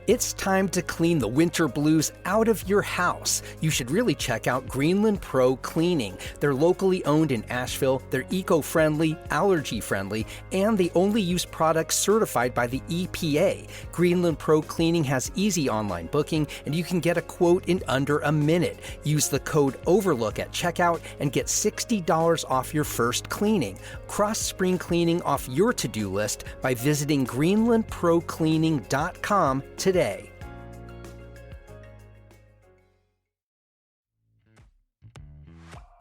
It's time to clean the winter blues out of your house. You should really check out Greenland Pro Cleaning. They're locally owned in Asheville, they're eco-friendly, allergy-friendly, and they only use products certified by the EPA. Greenland Pro Cleaning has easy online booking, and you can get a quote in under a minute. Use the code OVERLOOK at checkout and get $60 off your first cleaning. Cross spring cleaning off your to-do list by visiting greenlandprocleaning.com today.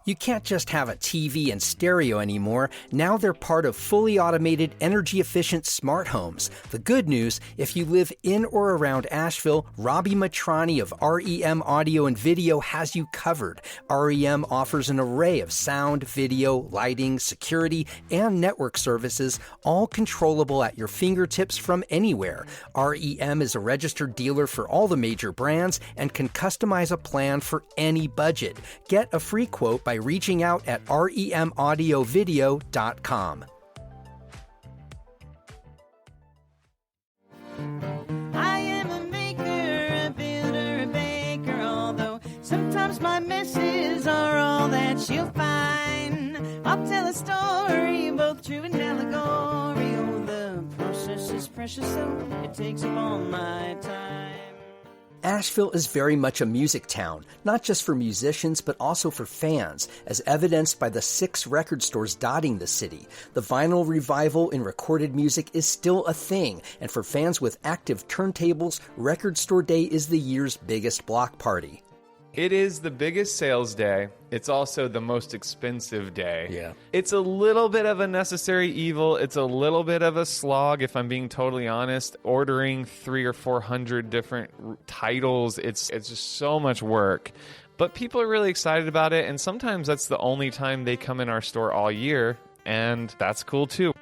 You can't just have a TV and stereo anymore. Now they're part of fully automated, energy-efficient smart homes. The good news, if you live in or around Asheville, Robbie Matrani of REM Audio and Video has you covered. REM offers an array of sound, video, lighting, security, and network services, all controllable at your fingertips from anywhere. REM is a registered dealer for all the major brands and can customize a plan for any budget. Get a free quote by reaching out at remaudiovideo.com. I am a maker, a builder, a baker, although sometimes my messes are all that you'll find. I'll tell a story, both true and allegory. Oh, the process is precious, so it takes up all my time. Asheville is very much a music town, not just for musicians, but also for fans, as evidenced by the 6 record stores dotting the city. The vinyl revival in recorded music is still a thing, and for fans with active turntables, Record Store Day is the year's biggest block party. It is the biggest sales day. It's also the most expensive day. Yeah. It's a little bit of a necessary evil. It's a little bit of a slog, if I'm being totally honest. Ordering 300 or 400 different titles, it's just so much work. But people are really excited about it, and sometimes that's the only time they come in our store all year, and that's cool too.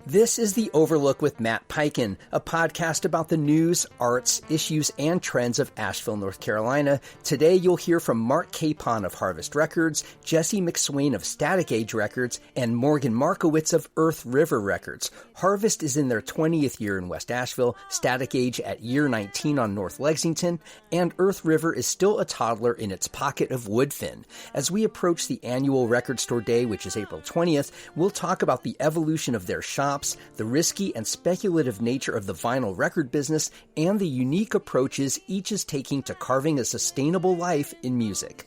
This is The Overlook with Matt Peiken, a podcast about the news, arts, issues, and trends of Asheville, North Carolina. Today you'll hear from Mark Capon of Harvest Records, Jesse McSwain of Static Age Records, and Morgan Markowitz of Earth River Records. Harvest is in their 20th year in West Asheville, Static Age at year 19 on North Lexington, and Earth River is still a toddler in its pocket of Woodfin. As we approach the annual Record Store Day, which is April 20th, we'll talk about the evolution of their shop, the risky and speculative nature of the vinyl record business, and the unique approaches each is taking to carving a sustainable life in music.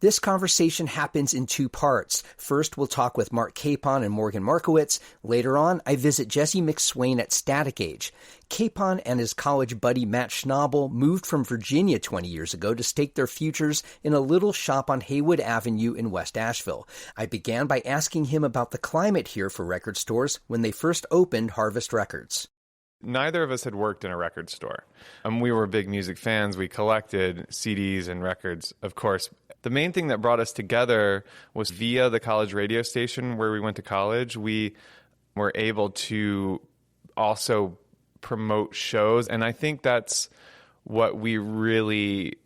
This conversation happens in 2 parts. First, we'll talk with Mark Capon and Morgan Markowitz. Later on, I visit Jesse McSwain at Static Age. Capon and his college buddy Matt Schnabel moved from Virginia 20 years ago to stake their futures in a little shop on Haywood Avenue in West Asheville. I began by asking him about the climate here for record stores when they first opened Harvest Records. Neither of us had worked in a record store. We were big music fans. We collected CDs and records, of course. The main thing that brought us together was via the college radio station where we went to college. We were able to also promote shows, and I think that's what we really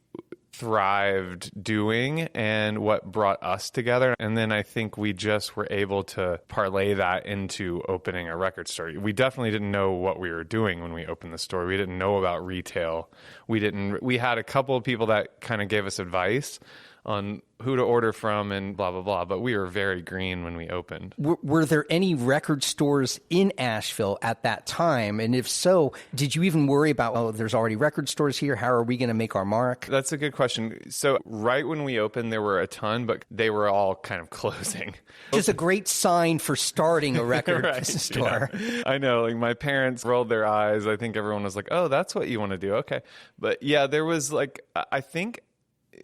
thrived doing and what brought us together. And then I think we just were able to parlay that into opening a record store. We definitely didn't know what we were doing when we opened the store. We didn't know about retail. We had a couple of people that kind of gave us advice on who to order from and blah, blah, blah. But we were very green when we opened. Were there any record stores in Asheville at that time? And if so, did you even worry about, oh, there's already record stores here. How are we going to make our mark? That's a good question. So right when we opened, there were a ton, but they were all kind of closing. Just a great sign for starting a record right, store. Yeah. I know, like my parents rolled their eyes. I think everyone was like, oh, that's what you want to do. Okay. But yeah, there was like, I think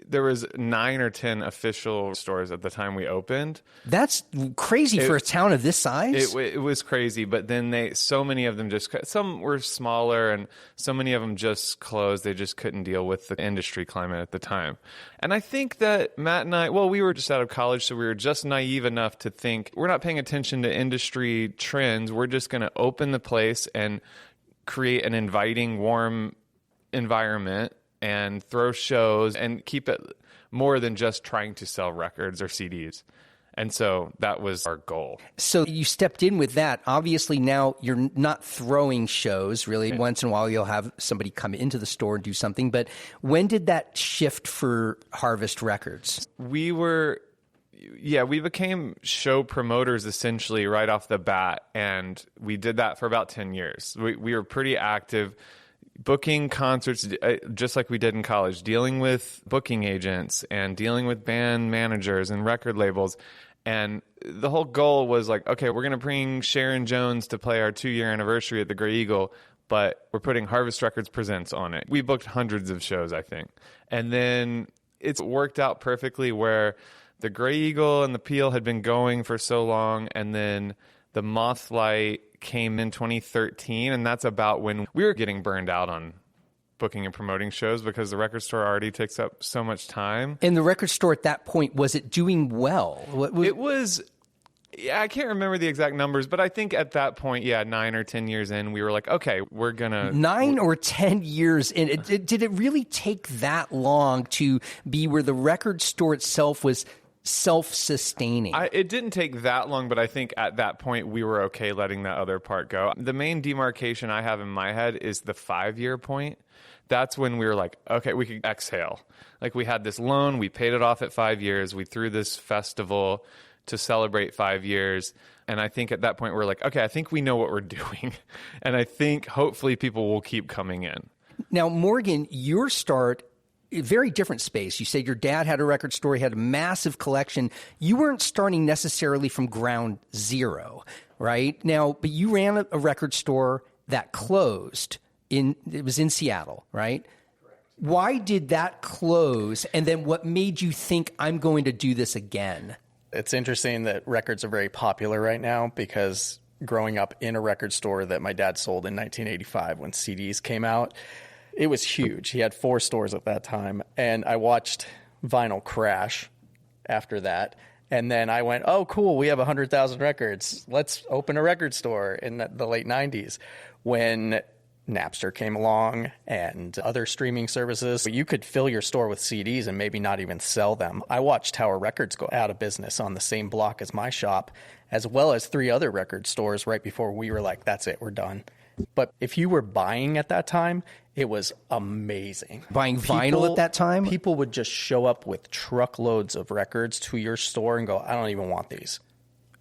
there was 9 or 10 official stores at the time we opened. That's crazy for a town of this size. It was crazy, but then so many of them some were smaller and so many of them just closed. They just couldn't deal with the industry climate at the time. And I think that Matt and I, we were just out of college, so we were just naive enough to think we're not paying attention to industry trends. We're just going to open the place and create an inviting, warm environment and throw shows and keep it more than just trying to sell records or CDs. And so that was our goal. So you stepped in with that. Obviously now you're not throwing shows really. Right. Once in a while you'll have somebody come into the store and do something. But when did that shift for Harvest Records? We became show promoters essentially right off the bat. And we did that for about 10 years. We were pretty active booking concerts, just like we did in college, dealing with booking agents and dealing with band managers and record labels. And the whole goal was like, okay, we're going to bring Sharon Jones to play our 2-year anniversary at the Grey Eagle, but we're putting Harvest Records Presents on it. We booked hundreds of shows, I think. And then it's worked out perfectly where the Grey Eagle and the Peel had been going for so long, and then the Mothlight came in 2013, and that's about when we were getting burned out on booking and promoting shows because the record store already takes up so much time. And the record store at that point, was it doing well? It was, I can't remember the exact numbers, but I think at that point, 9 or 10 years in, we were like, okay, we're going to... 9 or 10 years in, did it really take that long to be where the record store itself was self-sustaining? It didn't take that long, but I think at that point we were okay letting that other part go. The main demarcation I have in my head is the 5-year point. That's when we were like, okay, we could exhale. Like we had this loan, we paid it off at 5 years, we threw this festival to celebrate 5 years. And I think at that point we're like, okay, I think we know what we're doing. And I think hopefully people will keep coming in. Now, Morgan, your start, a very different space. You said your dad had a record store, he had a massive collection. You weren't starting necessarily from ground zero, right? Now, but you ran a record store that closed. It was in Seattle, right? Correct. Why did that close? And then what made you think I'm going to do this again? It's interesting that records are very popular right now because growing up in a record store that my dad sold in 1985 when CDs came out, it was huge. He had 4 stores at that time. And I watched vinyl crash after that. And then I went, oh, cool, we have 100,000 records. Let's open a record store in the late 90s when Napster came along and other streaming services. You could fill your store with CDs and maybe not even sell them. I watched Tower Records go out of business on the same block as my shop, as well as 3 other record stores right before we were like, that's it, we're done. But if you were buying at that time, it was amazing. Buying vinyl at that time? People would just show up with truckloads of records to your store and go, I don't even want these.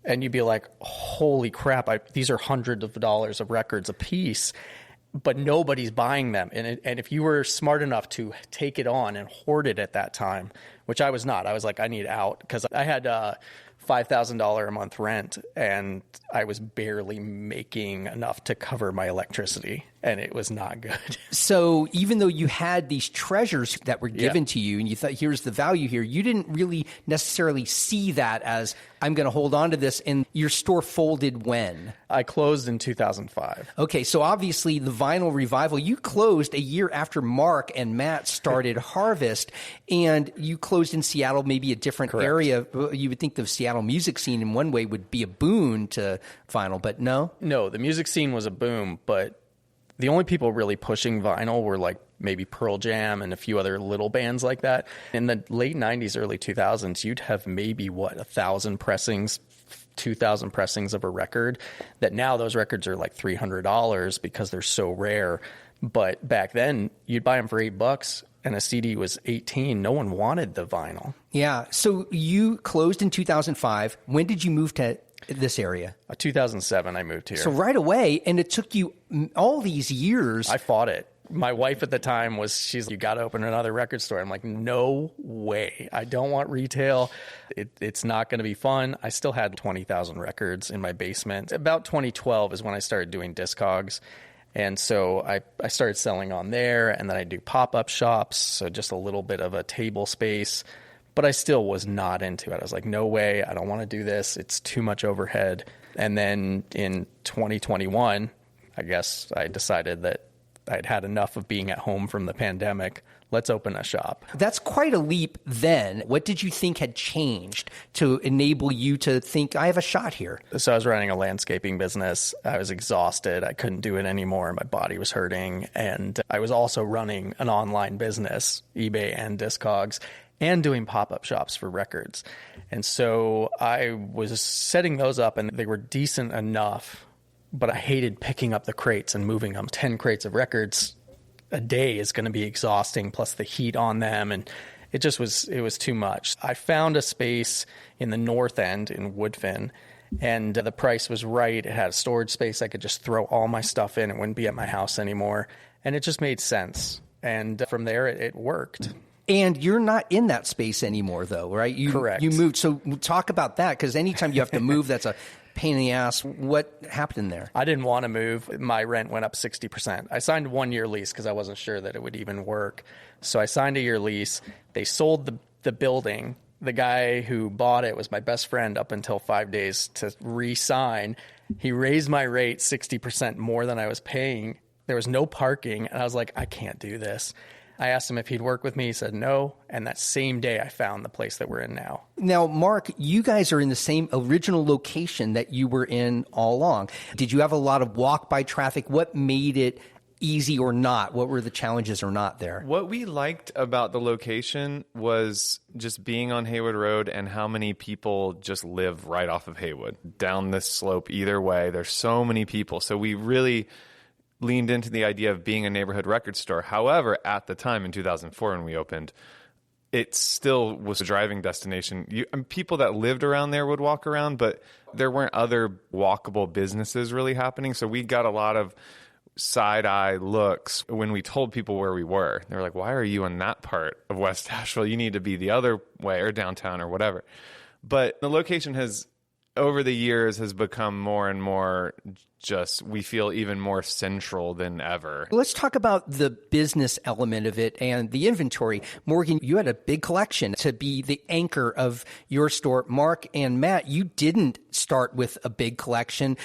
And you'd be like, holy crap, these are hundreds of dollars of records a piece. But nobody's buying them. And if you were smart enough to take it on and hoard it at that time, which I was not, I was like, I need out because I had $5,000 a month rent and I was barely making enough to cover my electricity and it was not good. So even though you had these treasures that were given to you and you thought, here's the value here, you didn't really necessarily see that as I'm going to hold on to this. And your store folded when? I closed in 2005. Okay. So obviously the vinyl revival, you closed a year after Mark and Matt started Harvest, and you closed in Seattle, maybe a different Correct. area. You would think the Seattle music scene in one way would be a boon to vinyl, but no? No, the music scene was a boom, but the only people really pushing vinyl were like maybe Pearl Jam and a few other little bands like that. In the late 90s, early 2000s, you'd have maybe, 1,000 pressings, 2,000 pressings of a record, that now those records are like $300 because they're so rare. But back then, you'd buy them for $8 and a CD was $18. No one wanted the vinyl. Yeah. So you closed in 2005. When did you move to this area? 2007, I moved here. So right away, and it took you all these years. I fought it. My wife at the time she's like, you got to open another record store. I'm like, no way. I don't want retail. It's not going to be fun. I still had 20,000 records in my basement. About 2012 is when I started doing Discogs. And so I started selling on there, and then I do pop-up shops, so just a little bit of a table space. But I still was not into it. I was like, no way, I don't want to do this. It's too much overhead. And then in 2021, I guess I decided that I'd had enough of being at home from the pandemic. Let's open a shop. That's quite a leap then. What did you think had changed to enable you to think, I have a shot here? So I was running a landscaping business. I was exhausted. I couldn't do it anymore. My body was hurting. And I was also running an online business, eBay and Discogs. and doing pop-up shops for records. And so I was setting those up, and they were decent enough, but I hated picking up the crates and moving them. 10 crates of records a day is going to be exhausting, plus the heat on them, and it was too much. I found a space in the north end in Woodfin, and the price was right. It had a storage space. I could just throw all my stuff in. It wouldn't be at my house anymore, and it just made sense. And from there, it worked. And you're not in that space anymore, though, right? Correct. You moved. So talk about that, because anytime you have to move, that's a pain in the ass. What happened there? I didn't want to move. My rent went up 60%. I signed a 1-year lease because I wasn't sure that it would even work. So I signed a year lease. They sold the building. The guy who bought it was my best friend up until 5 days to re-sign. He raised my rate 60% more than I was paying. There was no parking. And I was like, I can't do this. I asked him if he'd work with me. He said no. And that same day, I found the place that we're in now. Now, Mark, you guys are in the same original location that you were in all along. Did you have a lot of walk-by traffic? What made it easy or not? What were the challenges or not there? What we liked about the location was just being on Haywood Road and how many people just live right off of Haywood. Down this slope either way, there's so many people. So we really leaned into the idea of being a neighborhood record store. However, at the time in 2004 when we opened, it still was a driving destination. People that lived around there would walk around, but there weren't other walkable businesses really happening. So we got a lot of side-eye looks when we told people where we were. They were like, why are you in that part of West Asheville? You need to be the other way or downtown or whatever. But the location has, over the years, has become more and more just, we feel even more central than ever. Let's talk about the business element of it and the inventory. Morgan, you had a big collection to be the anchor of your store. Mark and Matt, you didn't start with a big collection.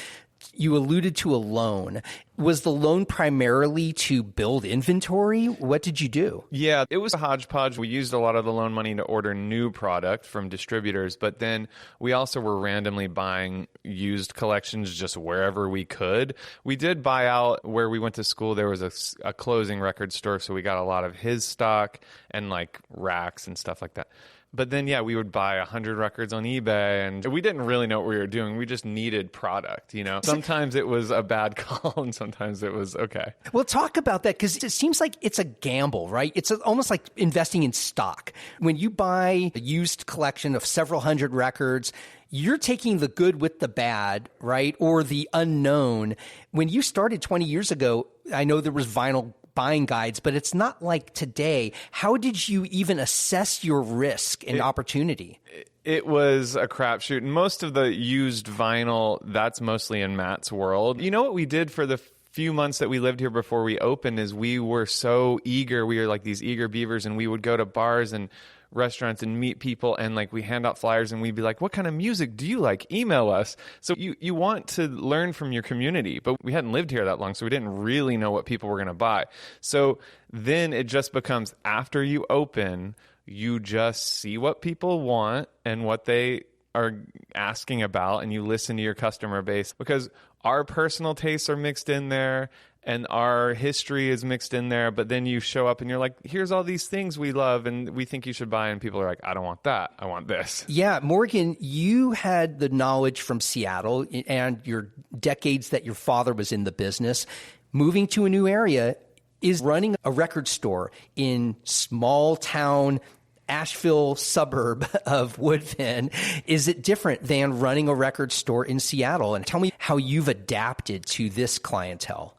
You alluded to a loan. Was the loan primarily to build inventory? What did you do? Yeah, it was a hodgepodge. We used a lot of the loan money to order new product from distributors, but then we also were randomly buying used collections just wherever we could. We did buy out where we went to school. There was a closing record store, so we got a lot of his stock and like racks and stuff like that. But then, yeah, we would buy 100 records on eBay, and we didn't really know what we were doing. We just needed product, you know? Sometimes it was a bad call, and sometimes it was okay. Well, talk about that, because it seems like it's a gamble, right? It's almost like investing in stock. When you buy a used collection of several hundred records, you're taking the good with the bad, right? Or the unknown. When you started 20 years ago, I know there was vinyl buying guides, but it's not like today. How did you even assess your risk and opportunity? It was a crapshoot. And most of the used vinyl, that's mostly in Matt's world. You know what we did for the few months that we lived here before we opened is we were so eager. We were like these eager beavers, and we would go to bars and restaurants and meet people, and like we hand out flyers and we'd be like, what kind of music do you like? Email us. So you want to learn from your community, but we hadn't lived here that long, so we didn't really know what people were going to buy. So then it just becomes, after you open, you just see what people want and what they are asking about, and you listen to your customer base, because our personal tastes are mixed in there and our history is mixed in there. But then you show up and you're like, here's all these things we love and we think you should buy. And people are like, I don't want that. I want this. Yeah. Morgan, you had the knowledge from Seattle and your decades that your father was in the business. Moving to a new area is running a record store in small town Asheville suburb of Woodfin. Is it different than running a record store in Seattle? And tell me how you've adapted to this clientele.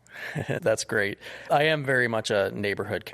That's great. I am very much a neighborhood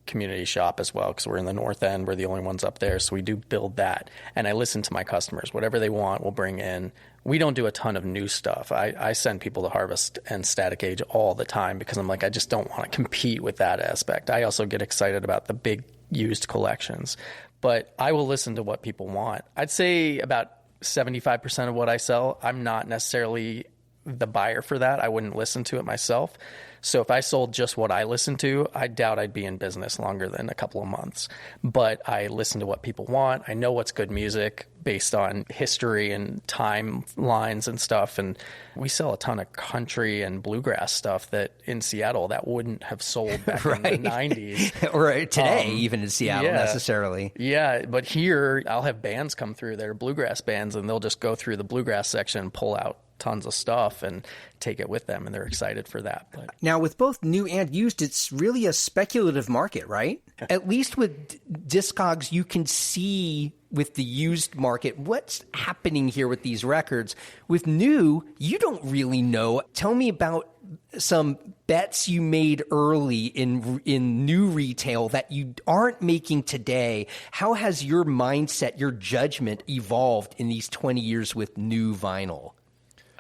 community shop as well, because we're in the north end. We're the only ones up there, so we do build that. And I listen to my customers. Whatever they want, we'll bring in. We don't do a ton of new stuff. I send people to Harvest and Static Age all the time because I'm like, I just don't want to compete with that aspect. I also get excited about the big used collections. But I will listen to what people want. I'd say about 75% of what I sell, I'm not necessarily the buyer for that. I wouldn't listen to it myself. So if I sold just what I listen to, I doubt I'd be in business longer than a couple of months. But I listen to what people want. I know what's good music based on history and timelines and stuff. And we sell a ton of country and bluegrass stuff that in Seattle that wouldn't have sold back in the 90s. Or today, even in Seattle, necessarily. Yeah, but here I'll have bands come through that are bluegrass bands, and they'll just go through the bluegrass section and pull out tons of stuff and take it with them, and they're excited for that. But now with both new and used, it's really a speculative market, right? At least with Discogs, you can see with the used market what's happening here with these records. With new, you don't really know. Tell me about some bets you made early in new retail that you aren't making today. How has your mindset, your judgment evolved in these 20 years with new vinyl?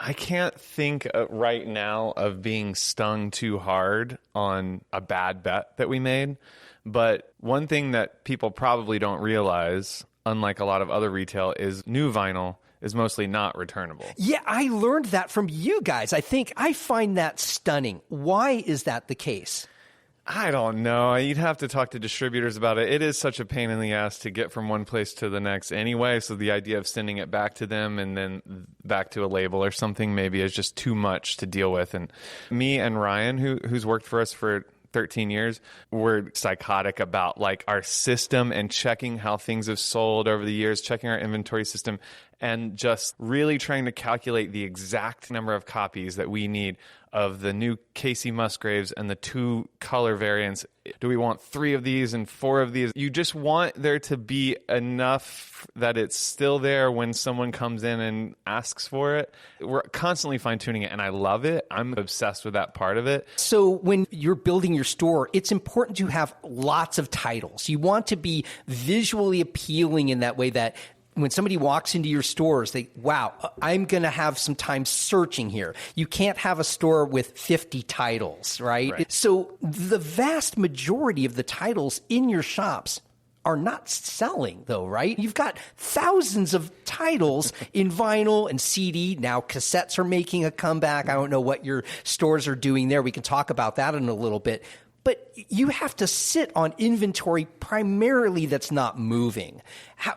I can't think right now of being stung too hard on a bad bet that we made. But one thing that people probably don't realize, unlike a lot of other retail, is new vinyl is mostly not returnable. Yeah, I learned that from you guys. I find that stunning. Why is that the case? I don't know. You'd have to talk to distributors about it. It is such a pain in the ass to get from one place to the next anyway. So the idea of sending it back to them and then back to a label or something maybe is just too much to deal with. And me and Ryan, who's worked for us for 13 years, we're psychotic about like our system and checking how things have sold over the years, checking our inventory system, and just really trying to calculate the exact number of copies that we need of the new Casey Musgraves and the 2 color variants. Do we want 3 of these and 4 of these? You just want there to be enough that it's still there when someone comes in and asks for it. We're constantly fine-tuning it, and I love it. I'm obsessed with that part of it. So when you're building your store, it's important to have lots of titles. You want to be visually appealing in that way that when somebody walks into your stores, wow, I'm going to have some time searching here. You can't have a store with 50 titles, right? So the vast majority of the titles in your shops are not selling, though, right? You've got thousands of titles in vinyl and CD. Now cassettes are making a comeback. I don't know what your stores are doing there. We can talk about that in a little bit. But you have to sit on inventory primarily that's not moving.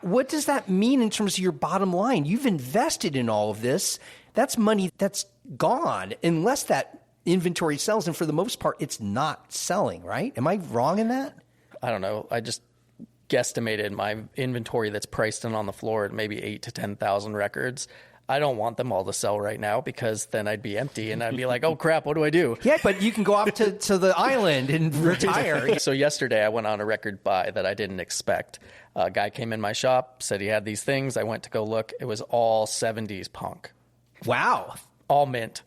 What does that mean in terms of your bottom line? You've invested in all of this. That's money that's gone unless that inventory sells. And for the most part, it's not selling, right? Am I wrong in that? I don't know. I just guesstimated my inventory that's priced in on the floor at maybe 8,000 to 10,000 records. I don't want them all to sell right now because then I'd be empty and I'd be like, oh crap, what do I do? Yeah, but you can go off to the island and retire. So yesterday I went on a record buy that I didn't expect. A guy came in my shop, said he had these things. I went to go look. It was all 70s punk. Wow. All mint.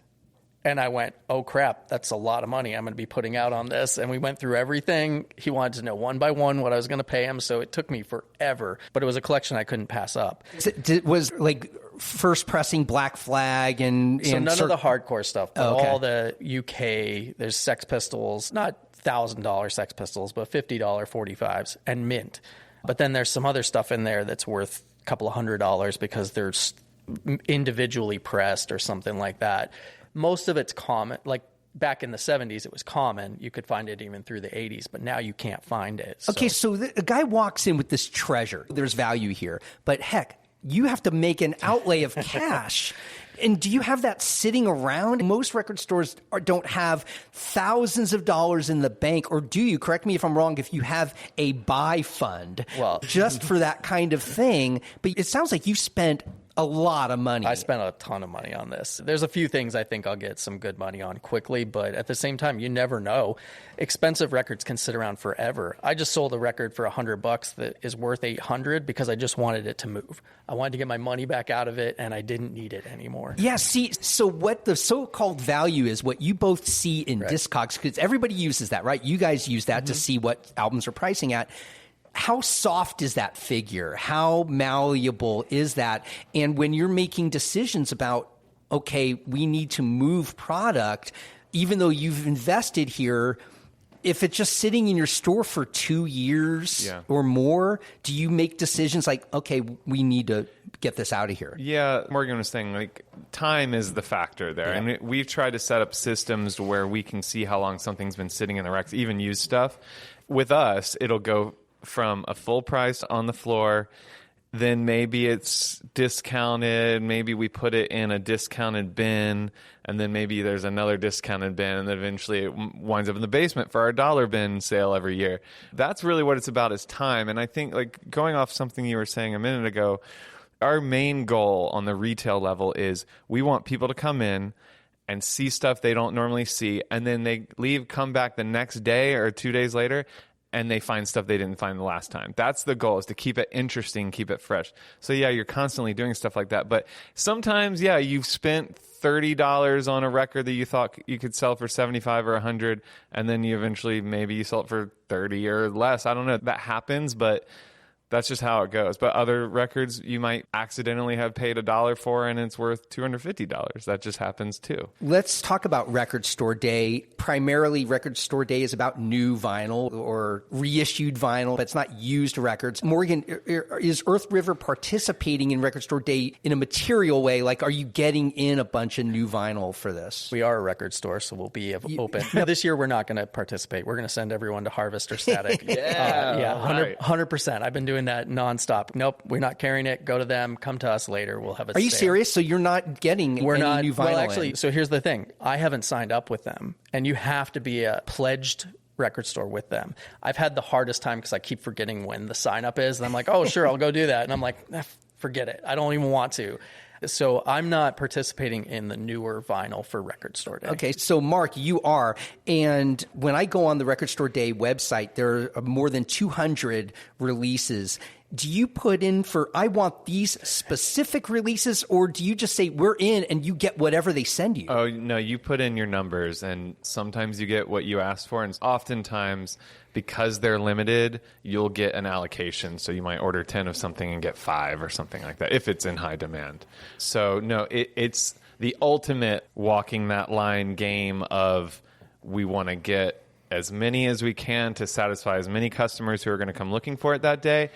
And I went, oh crap, that's a lot of money I'm going to be putting out on this. And we went through everything. He wanted to know one by one what I was going to pay him. So it took me forever, but it was a collection I couldn't pass up. Was like first pressing Black Flag and so none of the hardcore stuff, but all the UK, there's Sex Pistols, not $1,000 Sex Pistols, but $50 45s and mint. But then there's some other stuff in there that's worth a couple of $100 because they're individually pressed or something like that. Most of it's common. Like back in the 70s, it was common. You could find it even through the 80s, but now you can't find it. So. Okay, so a guy walks in with this treasure. There's value here. But heck, you have to make an outlay of cash. And do you have that sitting around? Most record stores don't have thousands of dollars in the bank, or do you? Correct me if I'm wrong, if you have a buy fund just for that kind of thing. But it sounds like you spent a lot of money. I spent a ton of money on this. There's a few things I think I'll get some good money on quickly, but at the same time, you never know. Expensive records can sit around forever. I just sold a record for $100 that is worth $800 because I just wanted it to move. I wanted to get my money back out of it, and I didn't need it anymore. Yeah, see, so what the so-called value is, what you both see in Discogs, because everybody uses that, right? You guys use that to see what albums are pricing at. How soft is that figure? How malleable is that? And when you're making decisions about, okay, we need to move product, even though you've invested here, if it's just sitting in your store for 2 years or more, do you make decisions like, okay, we need to get this out of here? Yeah, Morgan was saying, like, time is the factor there. Yeah. And we've tried to set up systems where we can see how long something's been sitting in the racks, even used stuff. With us, it'll go from a full price on the floor then maybe it's discounted. Maybe we put it in a discounted bin, and then maybe there's another discounted bin, and then eventually it winds up in the basement for our dollar bin sale every year. That's really what it's about, is time. And I think, like, going off something you were saying a minute ago, our main goal on the retail level is we want people to come in and see stuff they don't normally see, and then they leave, come back the next day or 2 days later, and they find stuff they didn't find the last time. That's the goal, is to keep it interesting, keep it fresh. So yeah, you're constantly doing stuff like that. But sometimes, yeah, you've spent $30 on a record that you thought you could sell for $75 or $100, and then you eventually, maybe you sell it for $30 or less. I don't know. That happens, but that's just how it goes. But other records you might accidentally have paid $1 for, and it's worth $250. That just happens too. Let's talk about Record Store Day. Primarily, Record Store Day is about new vinyl or reissued vinyl. It's not used records. Morgan, is Earth River participating in Record Store Day in a material way? Like, are you getting in a bunch of new vinyl for this? We are a record store, so we'll be open. This year, we're not going to participate. We're going to send everyone to Harvest or Static. Yeah, 100%. I've been doing that nonstop. Nope, we're not carrying it. Go to them. Come to us later. We'll have a Are you serious? So you're not getting any new vinyl? Well, actually, so here's the thing. I haven't signed up with them, and you have to be a pledged record store with them. I've had the hardest time because I keep forgetting when the sign up is, and I'm like, oh, sure, I'll go do that. And I'm like, forget it. I don't even want to. So I'm not participating in the newer vinyl for Record Store Day. Okay, so Mark, you are. And when I go on the Record Store Day website, there are more than 200 releases. Do you put in for, I want these specific releases, or do you just say, we're in, and you get whatever they send you? Oh, no, you put in your numbers, and sometimes you get what you asked for, and oftentimes, because they're limited, you'll get an allocation. So you might order 10 of something and get 5 or something like that, if it's in high demand. So no, it's the ultimate walking that line game of, we want to get as many as we can to satisfy as many customers who are going to come looking for it that day.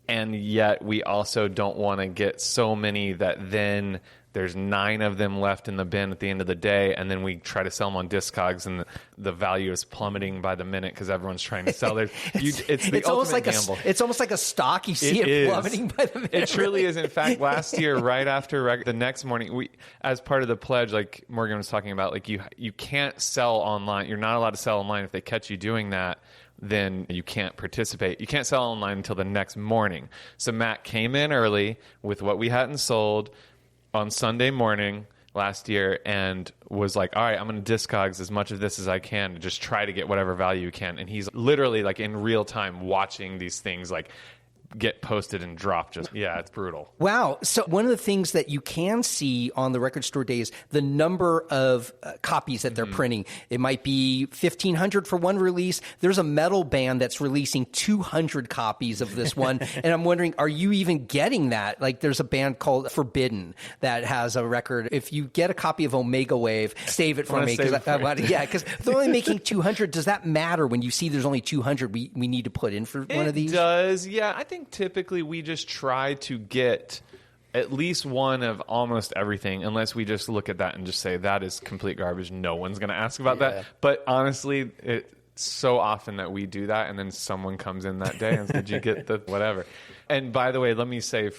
And yet we also don't want to get so many that then there's 9 of them left in the bin at the end of the day, and then we try to sell them on Discogs, and the value is plummeting by the minute because everyone's trying to sell theirs. It's almost like gamble. It's almost like a stock. You see it plummeting by the minute. It truly is. In fact, last year, right after the next morning, we, as part of the pledge, like Morgan was talking about, like you can't sell online. You're not allowed to sell online. If they catch you doing that, then you can't participate. You can't sell online until the next morning. So Matt came in early with what we hadn't sold on Sunday morning last year and was like, all right, I'm going to Discogs as much of this as I can to just try to get whatever value you can. And he's literally like in real time watching these things like get posted and drop. It's brutal. Wow. So one of the things that you can see on the Record Store Day is the number of copies that they're printing. It might be 1,500 for one release. There's a metal band that's releasing 200 copies of this one. And I'm wondering, are you even getting that? Like, there's a band called Forbidden that has a record. If you get a copy of Omega Wave, save it for me. Because they're only making 200. Does that matter when you see there's only 200 we need to put in for one of these? It does. Yeah, I think typically we just try to get at least one of almost everything, unless we just look at that and just say that is complete garbage. No one's going to ask about that. But honestly, it's so often that we do that, and then someone comes in that day and says, did you get the whatever? And by the way, let me say,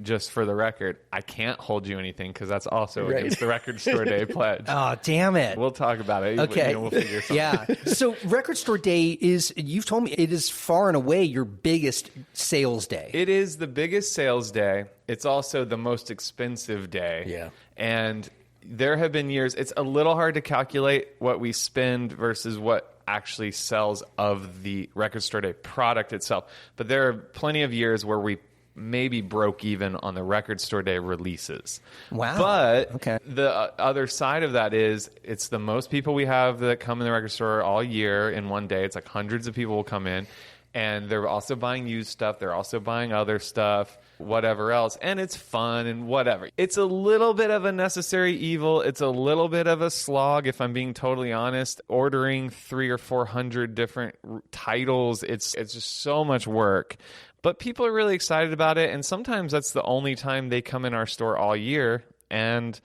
just for the record, I can't hold you anything because that's also against the Record Store Day pledge. Oh, damn it. We'll talk about it. Okay. We'll figure something out. Yeah. So Record Store Day is, you've told me, it is far and away your biggest sales day. It is the biggest sales day. It's also the most expensive day. Yeah. And there have been years, it's a little hard to calculate what we spend versus what actually sells of the Record Store Day product itself. But there are plenty of years where we maybe broke even on the Record Store Day releases. Wow. But the other side of that is it's the most people we have that come in the record store all year in one day. It's like hundreds of people will come in, and they're also buying used stuff. They're also buying other stuff, whatever else, and it's fun and whatever. It's a little bit of a necessary evil. It's a little bit of a slog, if I'm being totally honest. Ordering 300 or 400 different titles, it's just so much work. But people are really excited about it, and sometimes that's the only time they come in our store all year, and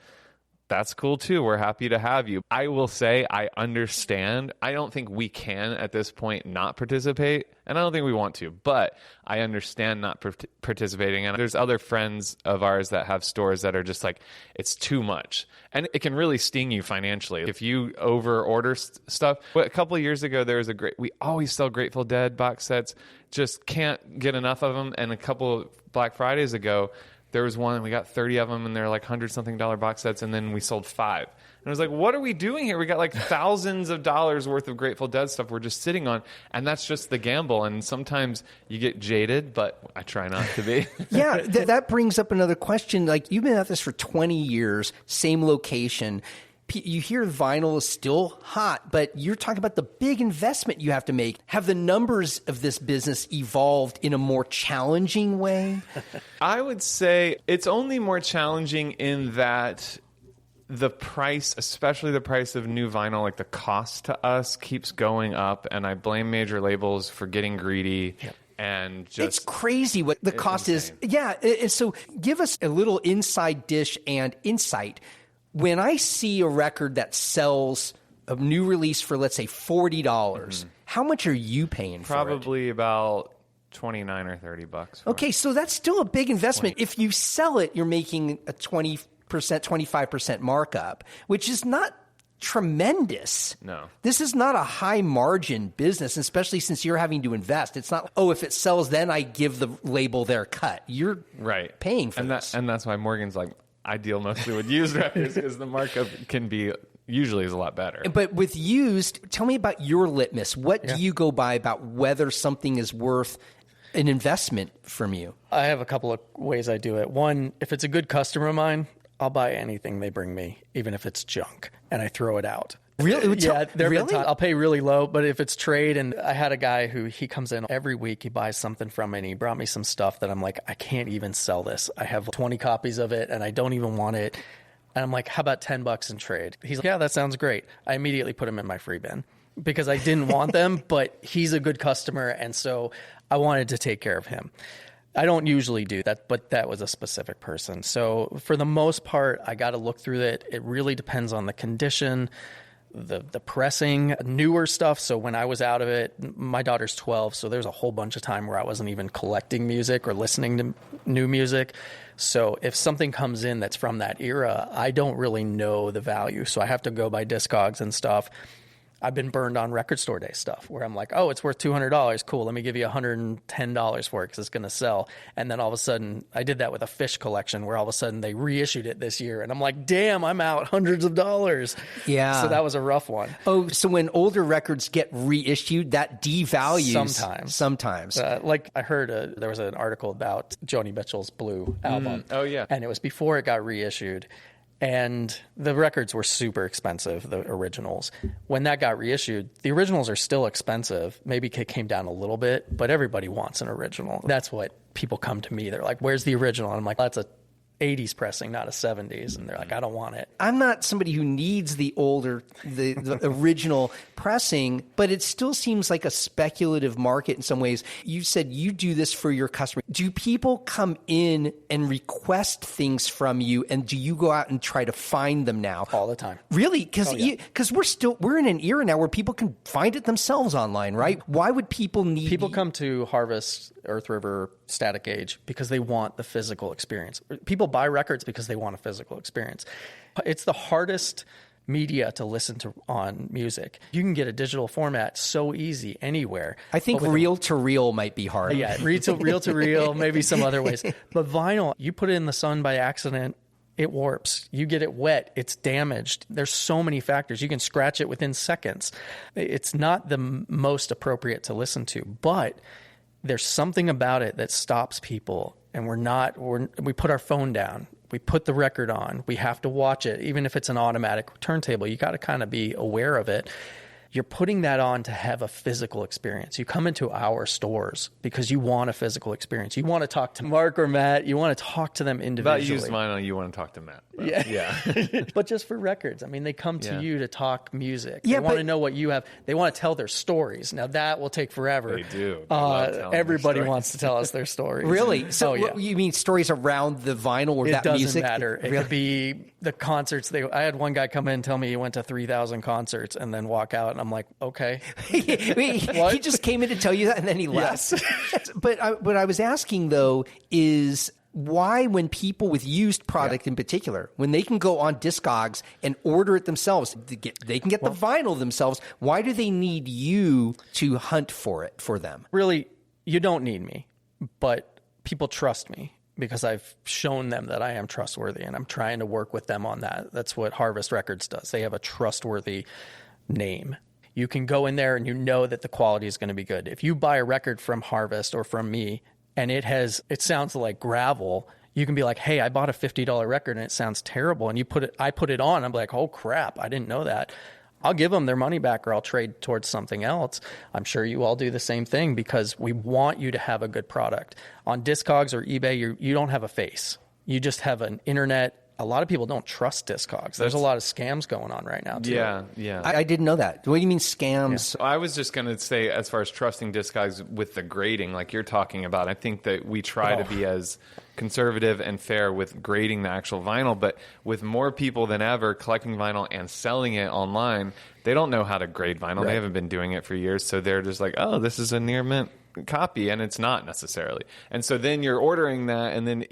that's cool too. We're happy to have you. I will say I understand. I don't think we can at this point not participate, and I don't think we want to, but I understand not participating. And there's other friends of ours that have stores that are just like, it's too much. And it can really sting you financially if you over order stuff. But a couple of years ago, there was we always sell Grateful Dead box sets, just can't get enough of them. And a couple of Black Fridays ago, there was one, we got 30 of them, and they're like $100-something box sets, and then we sold 5. And I was like, what are we doing here? We got like thousands of dollars worth of Grateful Dead stuff we're just sitting on, and that's just the gamble. And sometimes you get jaded, but I try not to be. Yeah, that brings up another question. Like, you've been at this for 20 years, same location. You hear vinyl is still hot, but you're talking about the big investment you have to make. Have the numbers of this business evolved in a more challenging way? I would say it's only more challenging in that the price, especially the price of new vinyl, like the cost to us keeps going up, and I blame major labels for getting greedy. Yep. And just, it's crazy what the cost is. Yeah. So give us a little inside dish and insight. When I see a record that sells a new release for, let's say, $40, how much are you paying for it? Probably about $29 or $30. Okay, so that's still a big investment. 20. If you sell it, you're making a 20%, 25% markup, which is not tremendous. No. This is not a high margin business, especially since you're having to invest. It's not, if it sells, then I give the label their cut. You're paying for this. And that's why Morgan's like, I deal mostly with used records because the markup can be usually is a lot better. But with used, tell me about your litmus. What do you go by about whether something is worth an investment from you? I have a couple of ways I do it. One, if it's a good customer of mine, I'll buy anything they bring me, even if it's junk, and I throw it out. Really? Yeah, really? I'll pay really low, but if it's trade, and I had a guy who he comes in every week, he buys something from me, and he brought me some stuff that I'm like, I can't even sell this. I have 20 copies of it, and I don't even want it. And I'm like, how about $10 in trade? He's like, yeah, that sounds great. I immediately put him in my free bin because I didn't want them, but he's a good customer, and so I wanted to take care of him. I don't usually do that, but that was a specific person. So for the most part, I got to look through it. It really depends on the condition, the pressing, newer stuff. So when I was out of it, my daughter's 12, so there's a whole bunch of time where I wasn't even collecting music or listening to new music. So if something comes in that's from that era, I don't really know the value. So I have to go by Discogs and stuff. I've been burned on record store day stuff where I'm like, oh, it's worth $200. Cool. Let me give you $110 for it because it's going to sell. And then all of a sudden, I did that with a Fish collection where all of a sudden they reissued it this year. And I'm like, damn, I'm out hundreds of dollars. Yeah. So that was a rough one. Oh, so when older records get reissued, that devalues Sometimes. Like I heard there was an article about Joni Mitchell's Blue album. Oh, yeah. And it was before it got reissued. And the records were super expensive, the originals. When that got reissued, the originals are still expensive. Maybe it came down a little bit, but everybody wants an original. That's what people come to me. They're like, where's the original? And I'm like, that's a 80s pressing, not a 70s. And they're like, I don't want it. I'm not somebody who needs the original pressing, but it still seems like a speculative market in some ways. You said you do this for your customer. Do people come in and request things from you, and do you go out and try to find them now? All the time. Really? Because we're in an era now where people can find it themselves online, right? Why would people need... People come to Harvest, Earth River, Static Age because they want the physical experience. People buy records because they want a physical experience. It's the hardest media to listen to on music. You can get a digital format so easy anywhere. I think reel-to-reel might be hard. Yeah, reel-to-reel, maybe some other ways. But vinyl, you put it in the sun by accident, it warps. You get it wet, it's damaged. There's so many factors. You can scratch it within seconds. It's not the most appropriate to listen to, but there's something about it that stops people, and we put our phone down. We put the record on. We have to watch it. Even if it's an automatic turntable, you got to kind of be aware of it. you're putting that on to have a physical experience. You come into our stores because you want a physical experience. You want to talk to Mark or Matt. You want to talk to them individually. About used vinyl, you want to talk to Matt. Yeah. But just for records. I mean, they come to you to talk music. Yeah, they want to know what you have. They want to tell their stories. Now, that will take forever. They do. They love telling everybody their stories. wants to tell us their stories. Really? So yeah. you mean stories around the vinyl or It that doesn't music? matter. It could be the concerts. I had one guy come in and tell me he went to 3,000 concerts and then walk out, and I'm like, okay. He just came in to tell you that, and then he left. Yes. But what I was asking, though, is why, when people with used product in particular, when they can go on Discogs and order it themselves, they can get the vinyl themselves, why do they need you to hunt for it for them? Really, you don't need me, but people trust me because I've shown them that I am trustworthy, and I'm trying to work with them on that. That's what Harvest Records does. They have a trustworthy name. You can go in there and you know that the quality is going to be good. If you buy a record from Harvest or from me and it sounds like gravel, you can be like, hey, I bought a $50 record and it sounds terrible. And I put it on. I'm like, oh crap, I didn't know that. I'll give them their money back or I'll trade towards something else. I'm sure you all do the same thing because we want you to have a good product. On Discogs or eBay, you don't have a face. You just have an internet. A lot of people don't trust Discogs. There's a lot of scams going on right now, too. Yeah. I didn't know that. What do you mean scams? Yeah. I was just going to say, as far as trusting Discogs with the grading, like you're talking about, I think that we try to be as conservative and fair with grading the actual vinyl, but with more people than ever collecting vinyl and selling it online, they don't know how to grade vinyl. Right. They haven't been doing it for years, so they're just like, oh, this is a near mint copy, and it's not necessarily. And so then you're ordering that, and then,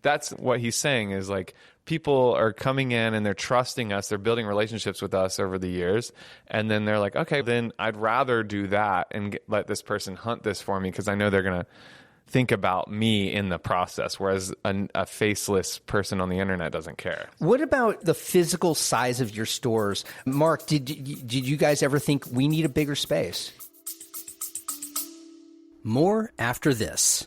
that's what he's saying is like, people are coming in and they're trusting us. They're building relationships with us over the years. And then they're like, okay, then I'd rather do that and let this person hunt this for me because I know they're going to think about me in the process, whereas a faceless person on the internet doesn't care. What about the physical size of your stores? Mark, did you guys ever think we need a bigger space? More after this.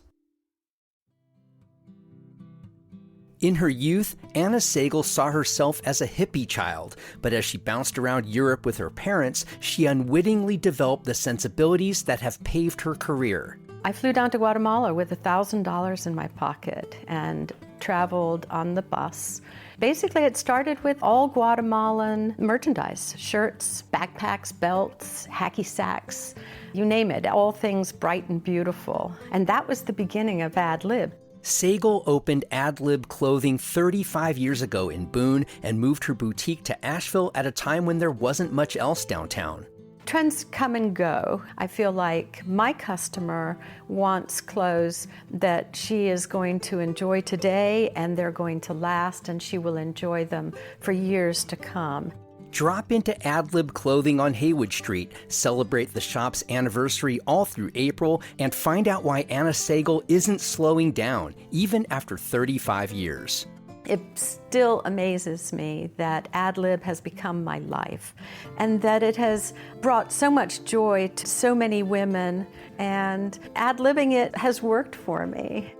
In her youth, Anna Sagel saw herself as a hippie child, but as she bounced around Europe with her parents, she unwittingly developed the sensibilities that have paved her career. I flew down to Guatemala with $1,000 in my pocket and traveled on the bus. Basically, it started with all Guatemalan merchandise, shirts, backpacks, belts, hacky sacks, you name it, all things bright and beautiful. And that was the beginning of Ad Lib. Sagel opened Ad Lib Clothing 35 years ago in Boone and moved her boutique to Asheville at a time when there wasn't much else downtown. Trends come and go. I feel like my customer wants clothes that she is going to enjoy today and they're going to last and she will enjoy them for years to come. Drop into Ad Lib Clothing on Haywood Street, celebrate the shop's anniversary all through April, and find out why Anna Sagel isn't slowing down, even after 35 years. It still amazes me that Ad Lib has become my life and that it has brought so much joy to so many women, and ad-libbing it has worked for me.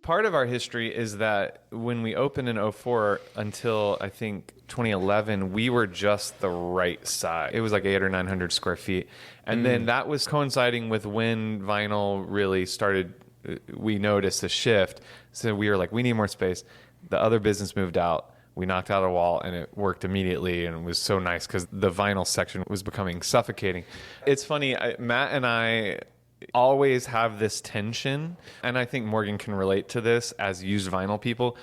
Part of our history is that when we opened in 04 until I think 2011, we were just the right size. It was like 800 or 900 square feet. And then that was coinciding with when vinyl really started, we noticed a shift. So we were like, we need more space. The other business moved out. We knocked out a wall and it worked immediately, and it was so nice because the vinyl section was becoming suffocating. It's funny, Matt and I always have this tension, and I think Morgan can relate to this as used vinyl people.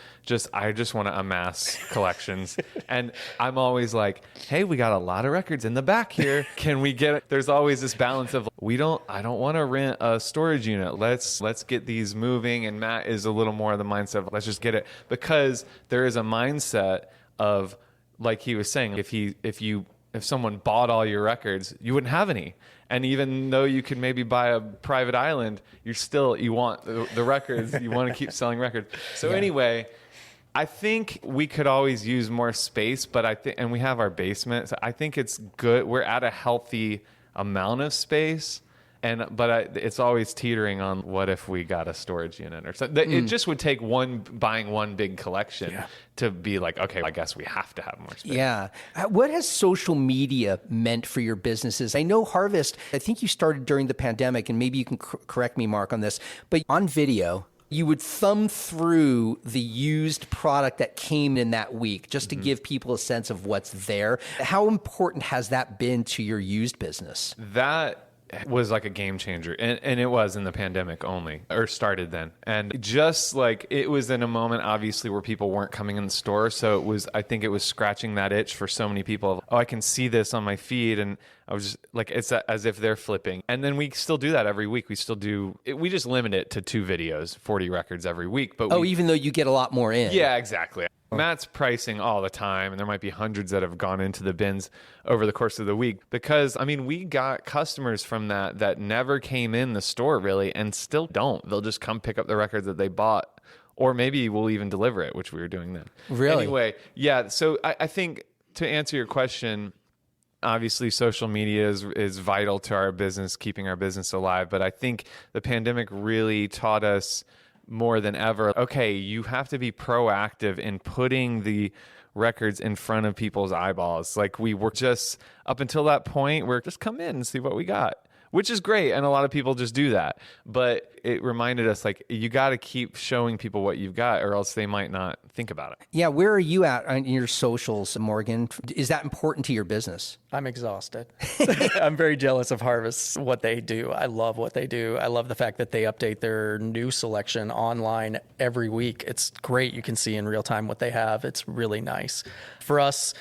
I just want to amass collections. And I'm always like, hey, we got a lot of records in the back here. Can we get it? There's always this balance of I don't want to rent a storage unit. Let's get these moving. And Matt is a little more of the mindset of let's just get it, because there is a mindset of, like he was saying, if someone bought all your records, you wouldn't have any. And even though you could maybe buy a private island, you want the records. You want to keep selling records. So anyway, I think we could always use more space, but and we have our basement. So I think it's good. We're at a healthy amount of space. But it's always teetering on what if we got a storage unit or something. It just would take buying one big collection to be like, okay, I guess we have to have more space. Yeah. What has social media meant for your businesses? I know Harvest, I think you started during the pandemic, and maybe you can correct me, Mark, on this, but on video, you would thumb through the used product that came in that week just to give people a sense of what's there. How important has that been to your used business? That was like a game changer, and it was in the pandemic only, or started then. And just like it was in a moment, obviously, where people weren't coming in the store, so I think it was scratching that itch for so many people. Oh, I can see this on my feed, and I was just like, it's as if they're flipping. And then we still do that every week. We still do it. We just limit it to 2 videos, 40 records every week. But even though you get a lot more in. Yeah, exactly. Matt's pricing all the time, and there might be hundreds that have gone into the bins over the course of the week because, I mean, we got customers from that never came in the store really and still don't. They'll just come pick up the records that they bought, or maybe we'll even deliver it, which we were doing then. Really? Anyway, yeah, so I think to answer your question, obviously social media is vital to our business, keeping our business alive, but I think the pandemic really taught us more than ever, okay, you have to be proactive in putting the records in front of people's eyeballs. Like we were just, up until that point, we're just come in and see what we got, which is great. And a lot of people just do that. But it reminded us, like, you got to keep showing people what you've got or else they might not think about it. Yeah. Where are you at on your socials, Morgan? Is that important to your business? I'm exhausted. I'm very jealous of Harvest, what they do. I love what they do. I love the fact that they update their new selection online every week. It's great. You can see in real time what they have. It's really nice. For us,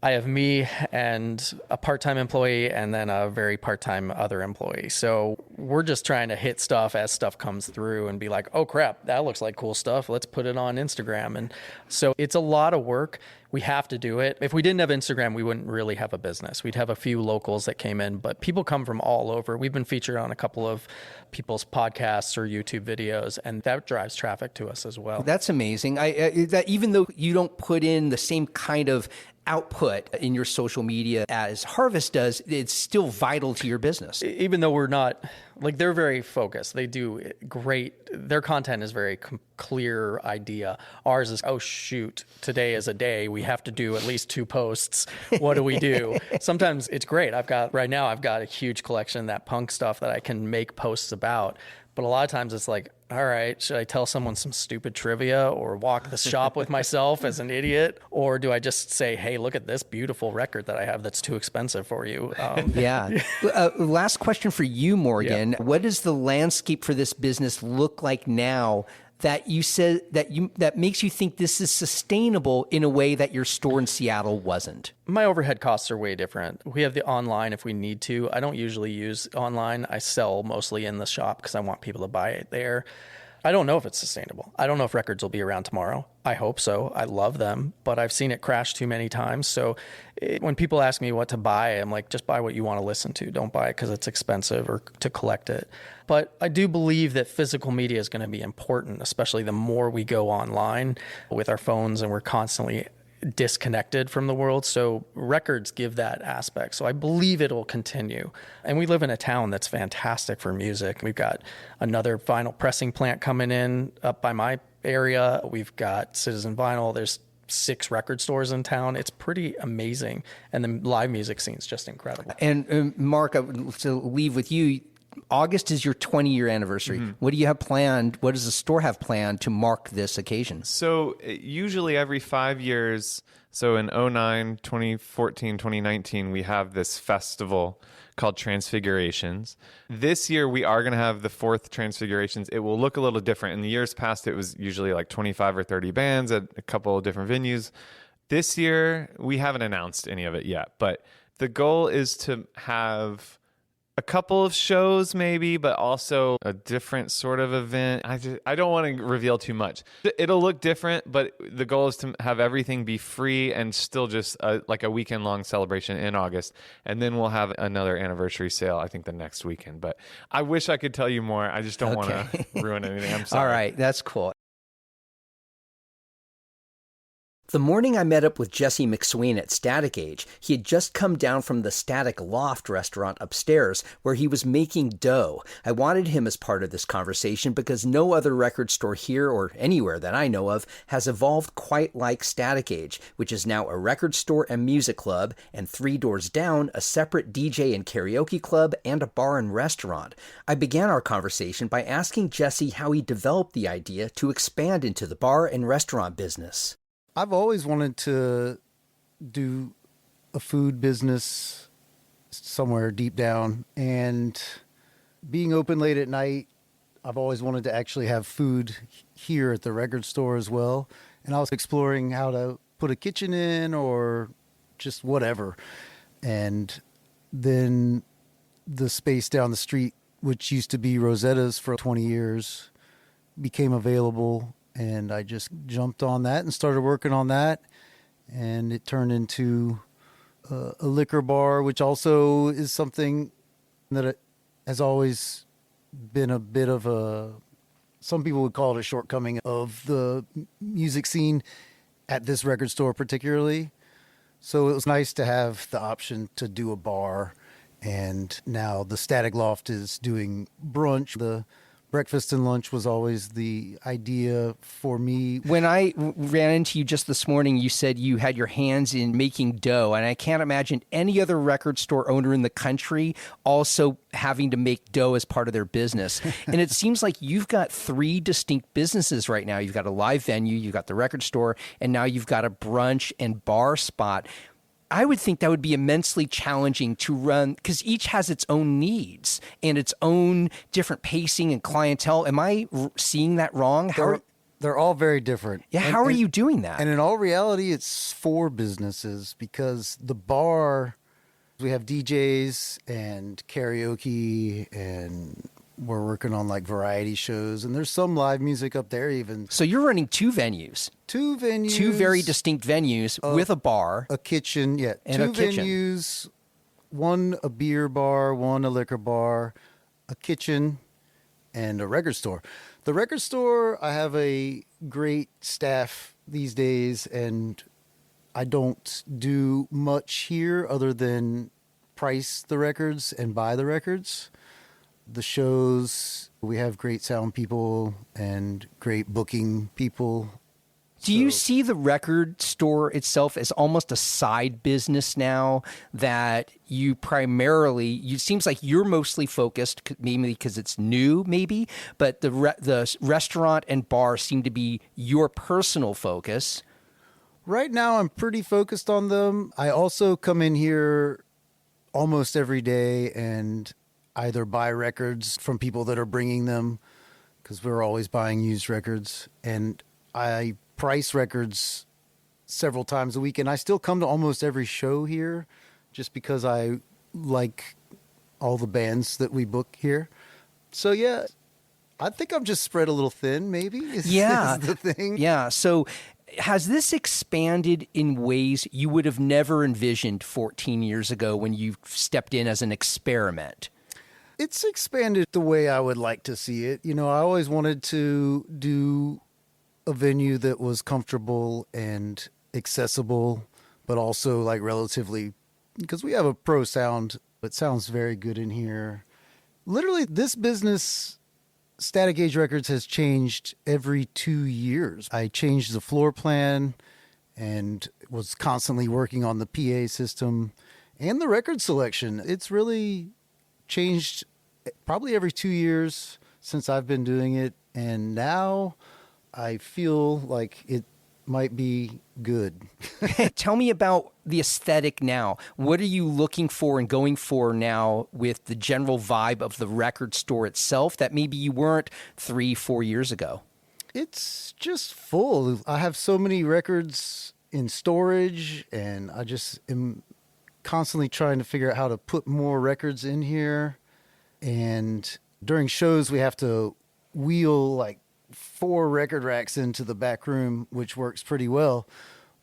I have me and a part-time employee and then a very part-time other employee. So we're just trying to hit stuff as stuff comes through and be like, oh crap, that looks like cool stuff. Let's put it on Instagram. And so it's a lot of work. We have to do it. If we didn't have Instagram, we wouldn't really have a business. We'd have a few locals that came in, but people come from all over. We've been featured on a couple of people's podcasts or YouTube videos, and that drives traffic to us as well. That's amazing. That even though you don't put in the same kind of output in your social media as Harvest does, it's still vital to your business. Even though we're not, like, they're very focused. They do great. Their content is very clear idea. Ours is, oh shoot, today is a day. We have to do at least 2 posts. What do we do? Sometimes it's great. Right now I've got a huge collection of that punk stuff that I can make posts about. But a lot of times it's like, all right, should I tell someone some stupid trivia or walk the shop with myself as an idiot? Or do I just say, hey, look at this beautiful record that I have that's too expensive for you? Yeah. Last question for you, Morgan. Yeah. What does the landscape for this business look like now that you said that makes you think this is sustainable in a way that your store in Seattle wasn't? My overhead costs are way different. We have the online if we need to. I don't usually use online. I sell mostly in the shop because I want people to buy it there. I don't know if it's sustainable. I don't know if records will be around tomorrow. I hope so. I love them, but I've seen it crash too many times. So when people ask me what to buy, I'm like, just buy what you want to listen to. Don't buy it because it's expensive or to collect it. But I do believe that physical media is going to be important, especially the more we go online with our phones and we're constantly disconnected from the world. So records give that aspect. So I believe it'll continue. And we live in a town that's fantastic for music. We've got another vinyl pressing plant coming in up by my area. We've got Citizen Vinyl. There's 6 record stores in town. It's pretty amazing. And the live music scene is just incredible. And Mark, to leave with you, August is your 20-year anniversary. Mm-hmm. What do you have planned? What does the store have planned to mark this occasion? So usually every 5 years, so in 2009, 2014, 2019, we have this festival called Transfigurations. This year, we are going to have the 4th Transfigurations. It will look a little different. In the years past, it was usually like 25 or 30 bands at a couple of different venues. This year, we haven't announced any of it yet, but the goal is to have a couple of shows maybe, but also a different sort of event. I don't want to reveal too much. It'll look different, but the goal is to have everything be free and still just like a weekend-long celebration in August. And then we'll have another anniversary sale, I think, the next weekend. But I wish I could tell you more. I just don't want to ruin anything. I'm sorry. All right. That's cool. The morning I met up with Jesse McSwain at Static Age, he had just come down from the Static Loft restaurant upstairs where he was making dough. I wanted him as part of this conversation because no other record store here or anywhere that I know of has evolved quite like Static Age, which is now a record store and music club, and 3 doors down, a separate DJ and karaoke club and a bar and restaurant. I began our conversation by asking Jesse how he developed the idea to expand into the bar and restaurant business. I've always wanted to do a food business somewhere deep down, and being open late at night, I've always wanted to actually have food here at the record store as well. And I was exploring how to put a kitchen in or just whatever. And then the space down the street, which used to be Rosetta's for 20 years, became available. And I just jumped on that and started working on that. And it turned into a liquor bar, which also is something that has always been a bit of some people would call it a shortcoming of the music scene at this record store particularly. So it was nice to have the option to do a bar. And now the Static Loft is doing brunch. The breakfast and lunch was always the idea for me. When I ran into you just this morning, you said you had your hands in making dough, and I can't imagine any other record store owner in the country also having to make dough as part of their business. And it seems like you've got 3 distinct businesses right now. You've got a live venue, you've got the record store, and now you've got a brunch and bar spot. I would think that would be immensely challenging to run because each has its own needs and its own different pacing and clientele. Am I seeing that wrong? They're all very different. Yeah, how are you doing that? And in all reality, it's 4 businesses because the bar, we have DJs and karaoke, and we're working on like variety shows, and there's some live music up there even. So you're running 2 venues. 2 venues. 2 very distinct venues with a bar. A kitchen, yeah. And 2 a kitchen. venues, 1 a beer bar, 1 a liquor bar, a kitchen, and a record store. The record store, I have a great staff these days, and I don't do much here other than price the records and buy the records. The shows, we have great sound people and great booking people. Do you see the record store itself as almost a side business now that you primarily, it seems like you're mostly focused, maybe because it's new, maybe, but the restaurant and bar seem to be your personal focus. Right now, I'm pretty focused on them. I also come in here almost every day and either buy records from people that are bringing them, because we're always buying used records, and I price records several times a week, and I still come to almost every show here just because I like all the bands that we book here. So yeah, I think I'm just spread a little thin, maybe, is the thing. Yeah, so has this expanded in ways you would have never envisioned 14 years ago when you stepped in as an experiment? It's expanded the way I would like to see it. You know, I always wanted to do a venue that was comfortable and accessible, but also like relatively, because we have a pro sound, it sounds very good in here. Literally, this business, Static Age Records, has changed every 2 years. I changed the floor plan and was constantly working on the PA system and the record selection. It's really changed probably every 2 years since I've been doing it, and now I feel like it might be good. Tell me about the aesthetic now. What are you looking for and going for now with the general vibe of the record store itself that maybe you weren't 3-4 years ago? It's just full. I have so many records in storage, and I just am constantly trying to figure out how to put more records in here. And during shows, we have to wheel like 4 record racks into the back room, which works pretty well.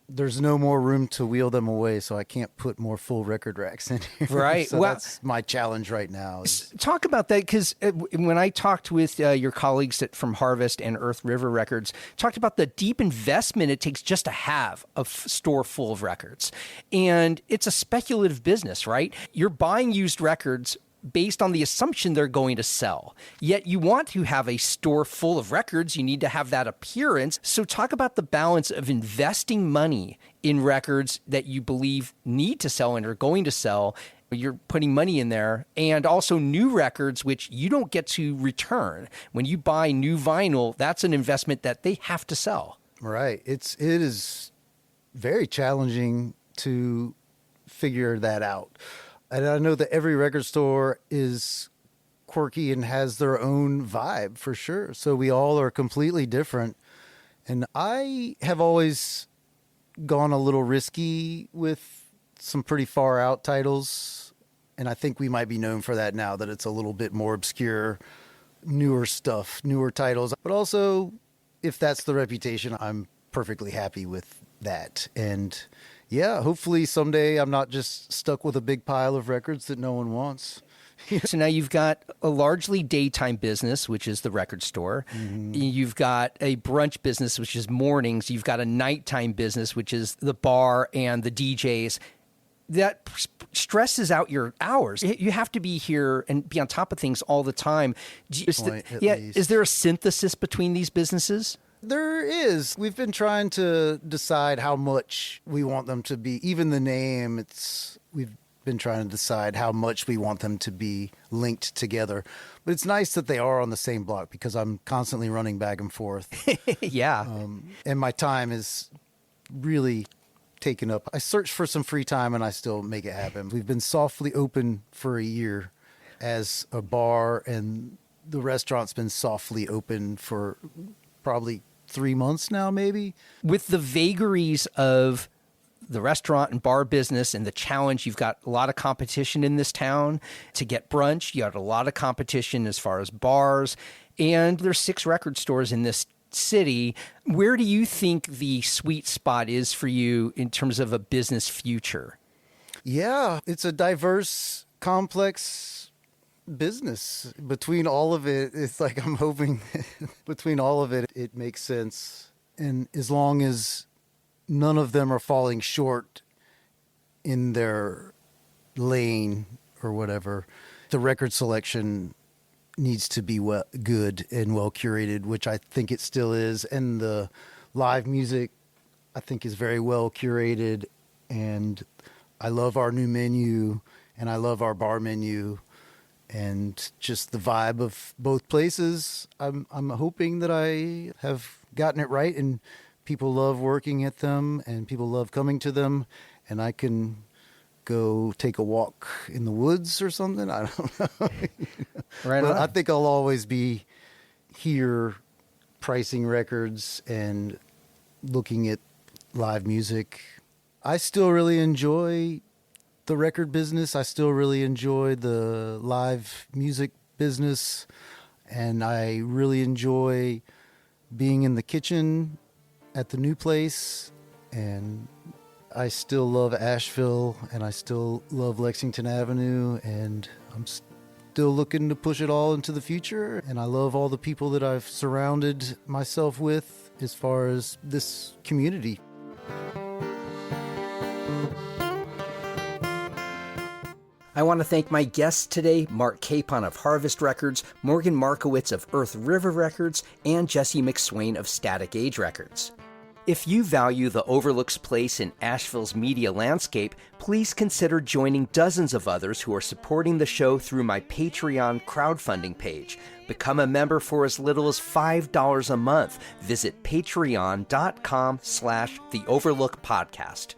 there's no more room to wheel them away, so I can't put more full record racks in here. Right. So Well, that's my challenge right now. talk about that, because when I talked with your colleagues from Harvest and Earth River Records, talked about the deep investment it takes just to have a store full of records. And it's a speculative business, right? You're buying used records based on the assumption they're going to sell. Yet you want to have a store full of records. You need to have that appearance. So talk about the balance of investing money in records that you believe need to sell and are going to sell. You're putting money in there, and also new records, which you don't get to return. When you buy new vinyl, that's an investment that they have to sell. Right. It is very challenging to figure that out. And I know that every record store is quirky and has their own vibe for sure. So we all are completely different. And I have always gone a little risky with some pretty far out titles. And I think we might be known for that now, that it's a little bit more obscure, newer stuff, newer titles. But also, if that's the reputation, I'm perfectly happy with that. And yeah, hopefully someday I'm not just stuck with a big pile of records that no one wants. So now you've got a largely daytime business, which is the record store. Mm-hmm. You've got a brunch business, which is mornings. You've got a nighttime business, which is the bar and the DJs. That stresses out your hours. You have to be here and be on top of things all the time. Is there a synthesis between these businesses? There is. We've been trying to decide how much we want them to be. Even the name, we've been trying to decide how much we want them to be linked together. But it's nice that they are on the same block, because I'm constantly running back and forth. Yeah. And my time is really taken up. I search for some free time and I still make it happen. We've been softly open for a year as a bar, and the restaurant's been softly open for probably 3 months now, maybe. With the vagaries of the restaurant and bar business and the challenge, you've got a lot of competition in this town to get brunch. You got a lot of competition as far as bars, and there's 6 record stores in this city. Where do you think the sweet spot is for you in terms of a business future? Yeah, it's a diverse, complex business. Between all of it, it's like I'm hoping between all of it, it makes sense. And as long as none of them are falling short in their lane or whatever, the record selection needs to be good and well curated, which I think it still is. And the live music, I think, is very well curated. And I love our new menu, and I love our bar menu, and just the vibe of both places. I'm hoping that I have gotten it right, and people love working at them, and people love coming to them, and I can go take a walk in the woods or something. I don't know. Right. But I think I'll always be here pricing records and looking at live music. I still really enjoy the record business. I still really enjoy the live music business. And I really enjoy being in the kitchen at the new place. And I still love Asheville, and I still love Lexington Avenue, and I'm still looking to push it all into the future. And I love all the people that I've surrounded myself with as far as this community. I want to thank my guests today, Mark Capon of Harvest Records, Morgan Markowitz of Earth River Records, and Jesse McSwain of Static Age Records. If you value the Overlook's place in Asheville's media landscape, please consider joining dozens of others who are supporting the show through my Patreon crowdfunding page. Become a member for as little as $5 a month. Visit patreon.com/The Overlook Podcast.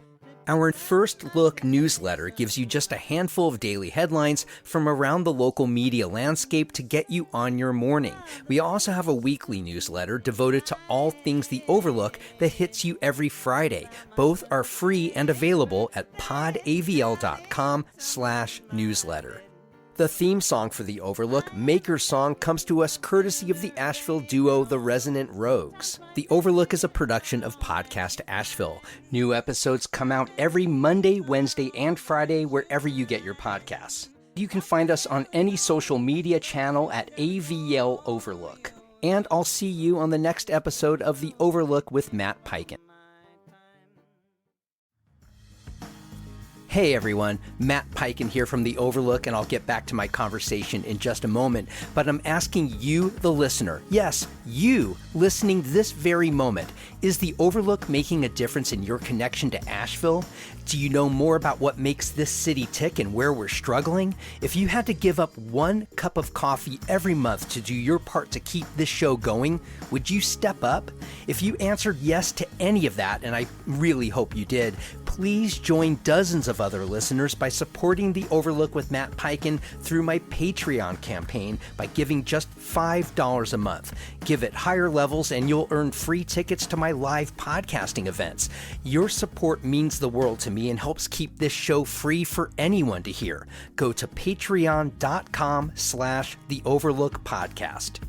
Our First Look newsletter gives you just a handful of daily headlines from around the local media landscape to get you on your morning. We also have a weekly newsletter devoted to all things The Overlook that hits you every Friday. Both are free and available at podavl.com/newsletter. The theme song for The Overlook, Maker's Song, comes to us courtesy of the Asheville duo The Resonant Rogues. The Overlook is a production of Podcast Asheville. New episodes come out every Monday, Wednesday, and Friday wherever you get your podcasts. You can find us on any social media channel at AVL Overlook. And I'll see you on the next episode of The Overlook with Matt Peiken. Hey everyone, Matt Peiken here from The Overlook, and I'll get back to my conversation in just a moment. But I'm asking you, the listener, yes, you listening this very moment, is The Overlook making a difference in your connection to Asheville? Do you know more about what makes this city tick and where we're struggling? If you had to give up 1 cup of coffee every month to do your part to keep this show going, would you step up? If you answered yes to any of that, and I really hope you did, please join dozens of other listeners by supporting The Overlook with Matt Peiken through my Patreon campaign by giving just $5 a month. Give it higher levels and you'll earn free tickets to my live podcasting events. Your support means the world to me and helps keep this show free for anyone to hear. Go to patreon.com/The Overlook Podcast.